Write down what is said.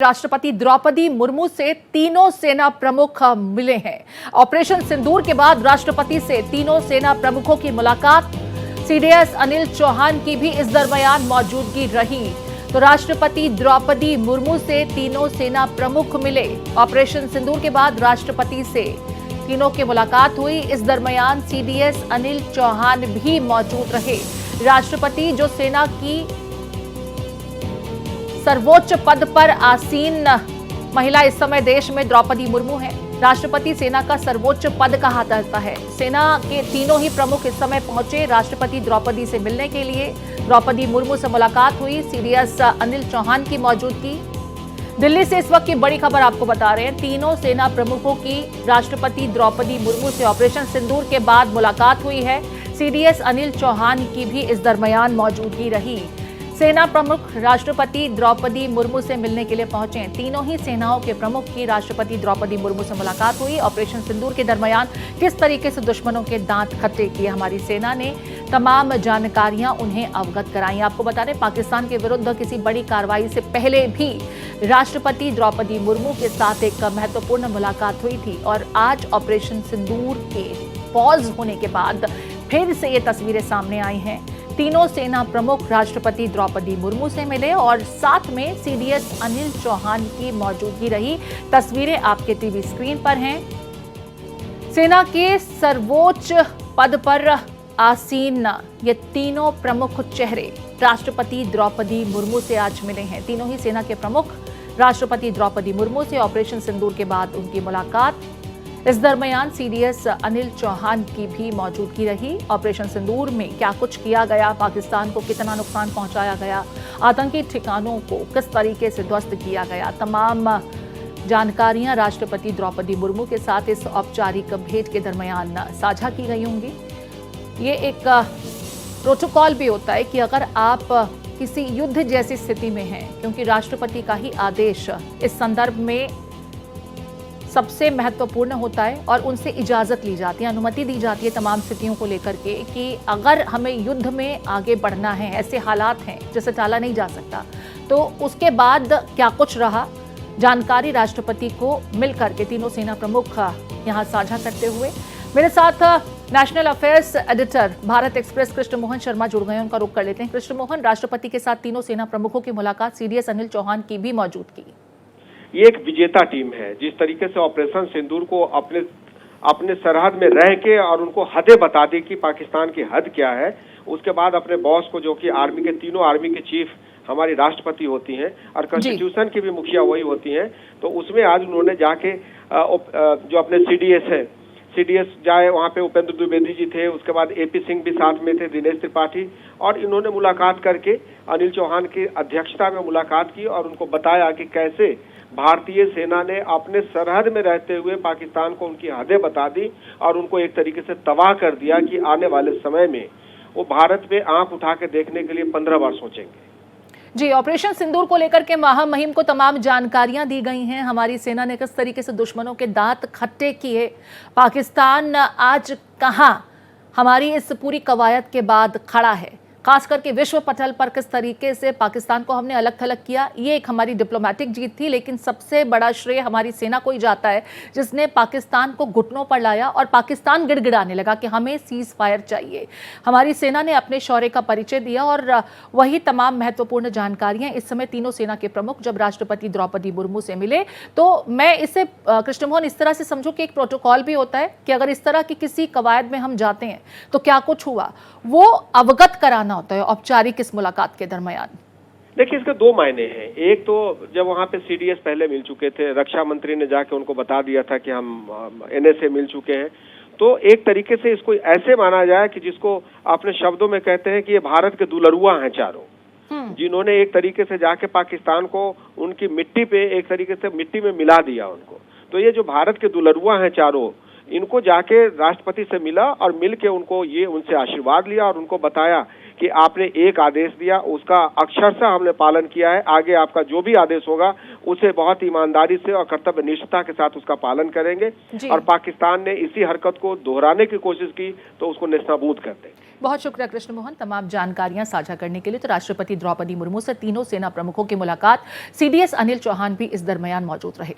राष्ट्रपति द्रौपदी मुर्मू से तीनों सेना प्रमुख मिले हैं। ऑपरेशन सिंदूर के बाद राष्ट्रपति से तीनों सेना प्रमुखों की मुलाकात। सीडीएस अनिल चौहान की भी इस दरमियान मौजूदगी रही। तो राष्ट्रपति द्रौपदी मुर्मू से तीनों सेना प्रमुख मिले। ऑपरेशन सिंदूर के बाद राष्ट्रपति से तीनों की मुलाकात हुई। इस दरमियान सीडीएस अनिल चौहान भी मौजूद रहे। राष्ट्रपति जो सेना की सर्वोच्च पद पर आसीन महिला इस समय देश में द्रौपदी मुर्मू है। राष्ट्रपति सेना का सर्वोच्च पद कहा जाता है। सेना के तीनों ही प्रमुख इस समय पहुंचे राष्ट्रपति द्रौपदी से मिलने के लिए। द्रौपदी मुर्मू से मुलाकात हुई। सीडीएस अनिल चौहान की मौजूदगी। दिल्ली से इस वक्त की बड़ी खबर आपको बता रहे हैं। तीनों सेना प्रमुखों की राष्ट्रपति द्रौपदी मुर्मू से ऑपरेशन सिंदूर के बाद मुलाकात हुई है। सीडीएस अनिल चौहान की भी इस दरमियान मौजूदगी रही। सेना प्रमुख राष्ट्रपति द्रौपदी मुर्मू से मिलने के लिए पहुंचे। तीनों ही सेनाओं के प्रमुख की राष्ट्रपति द्रौपदी मुर्मू से मुलाकात हुई। ऑपरेशन सिंदूर के दरमियान किस तरीके से दुश्मनों के दांत खट्टे किए हमारी सेना ने, तमाम जानकारियां उन्हें अवगत कराई। आपको बता दें, पाकिस्तान के विरुद्ध किसी बड़ी कार्रवाई से पहले भी राष्ट्रपति द्रौपदी मुर्मू के साथ एक महत्वपूर्ण मुलाकात हुई थी और आज ऑपरेशन सिंदूर के पॉज होने के बाद फिर से ये तस्वीरें सामने आई हैं। तीनों सेना प्रमुख राष्ट्रपति द्रौपदी मुर्मू से मिले और साथ में सीडीएस अनिल चौहान की मौजूदगी रही। तस्वीरें आपके टीवी स्क्रीन पर हैं। सेना के सर्वोच्च पद पर आसीन ये तीनों प्रमुख चेहरे राष्ट्रपति द्रौपदी मुर्मू से आज मिले हैं। तीनों ही सेना के प्रमुख राष्ट्रपति द्रौपदी मुर्मू से ऑपरेशन सिंदूर के बाद उनकी मुलाकात। इस दरमियान सीडीएस अनिल चौहान की भी मौजूदगी रही। ऑपरेशन सिंदूर में क्या कुछ किया गया, पाकिस्तान को कितना नुकसान पहुंचाया गया, आतंकी ठिकानों को किस तरीके से ध्वस्त किया गया, तमाम जानकारियां राष्ट्रपति द्रौपदी मुर्मू के साथ इस औपचारिक भेंट के दरमियान साझा की गई होंगी। ये एक प्रोटोकॉल भी होता है कि अगर आप किसी युद्ध जैसी स्थिति में हैं, क्योंकि राष्ट्रपति का ही आदेश इस संदर्भ में सबसे महत्वपूर्ण होता है और उनसे इजाज़त ली जाती है, अनुमति दी जाती है तमाम स्थितियों को लेकर के कि अगर हमें युद्ध में आगे बढ़ना है, ऐसे हालात हैं जिसे टाला नहीं जा सकता, तो उसके बाद क्या कुछ रहा, जानकारी राष्ट्रपति को मिलकर के तीनों सेना प्रमुख यहाँ साझा करते हुए। मेरे साथ national affairs editor Bharat express Krishna Mohan Sharma जुड़ गए हैं। उनका रुख कर लेते हैं। कृष्ण मोहन, राष्ट्रपति के साथ तीनों सेना प्रमुखों की मुलाकात, सीडीएस अनिल चौहान की भी मौजूदगी। ये एक विजेता टीम है। जिस तरीके से ऑपरेशन सिंदूर को अपने सरहद में रह के और उनको हदें बता दी कि पाकिस्तान की हद क्या है, उसके बाद अपने बॉस को, जो कि आर्मी के तीनों आर्मी के चीफ हमारी राष्ट्रपति होती हैं और कॉन्स्टिट्यूशन की भी मुखिया वही होती हैं, तो उसमें आज उन्होंने जाके जो अपने सीडीएस जाए, वहाँ पे उपेंद्र द्विवेदी जी थे, उसके बाद एपी सिंह भी साथ में थे, दिनेश त्रिपाठी, और इन्होंने मुलाकात करके अनिल चौहान की अध्यक्षता में मुलाकात की और उनको बताया कि कैसे भारतीय सेना ने अपने सरहद में रहते हुए पाकिस्तान को उनकी हदें बता दी और उनको एक तरीके से तबाह कर दिया कि आने वाले समय में वो भारत पे आंख उठा के देखने के लिए 15 बार सोचेंगे। जी, ऑपरेशन सिंदूर को लेकर के महामहिम को तमाम जानकारियां दी गई हैं। हमारी सेना ने किस तरीके से दुश्मनों के दांत खट्टे किए, पाकिस्तान आज कहां हमारी इस पूरी कवायद के बाद खड़ा है, खास करके विश्व पटल पर किस तरीके से पाकिस्तान को हमने अलग थलग किया, ये एक हमारी डिप्लोमेटिक जीत थी। लेकिन सबसे बड़ा श्रेय हमारी सेना को ही जाता है जिसने पाकिस्तान को घुटनों पर लाया और पाकिस्तान गिड़गिड़ाने लगा कि हमें सीज फायर चाहिए। हमारी सेना ने अपने शौर्य का परिचय दिया और वही तमाम महत्वपूर्ण जानकारियां इस समय तीनों सेना के प्रमुख जब राष्ट्रपति द्रौपदी मुर्मू से मिले, तो मैं इसे कृष्ण मोहन इस तरह से समझूं कि एक प्रोटोकॉल भी होता है कि अगर इस तरह की किसी कवायद में हम जाते हैं तो क्या कुछ हुआ, वो अवगत कराना होता है औपचारिक इस मुलाकात के दरमियान। देखिए, इसके दो मायने हैं। एक तो जब वहाँ पे सीडीएस पहले मिल चुके थे, रक्षा मंत्री ने जाके उनको बता दिया था कि हम एनएसए मिल चुके हैं, तो एक तरीके से इसको ऐसे माना जाए कि जिसको अपने शब्दों में कहते हैं कि ये भारत के दुलरुआ हैं चारों, जिन्होंने एक तरीके से जाके पाकिस्तान को उनकी मिट्टी पे एक तरीके से मिट्टी में मिला दिया उनको। तो ये जो भारत के दुलरुआ हैं चारों, इनको जाके राष्ट्रपति से मिला और मिल के उनको ये उनसे आशीर्वाद लिया और उनको बताया कि आपने एक आदेश दिया, उसका अक्षरशः हमने पालन किया है, आगे आपका जो भी आदेश होगा उसे बहुत ईमानदारी से और कर्तव्य निष्ठता के साथ उसका पालन करेंगे। और पाकिस्तान ने इसी हरकत को दोहराने की कोशिश की तो उसको नेस्तनाबूद कर देंगे। बहुत शुक्रिया कृष्ण मोहन तमाम जानकारियां साझा करने के लिए। तो राष्ट्रपति द्रौपदी मुर्मू से तीनों सेना प्रमुखों की मुलाकात, CDS अनिल चौहान भी इस दरमियान मौजूद रहे।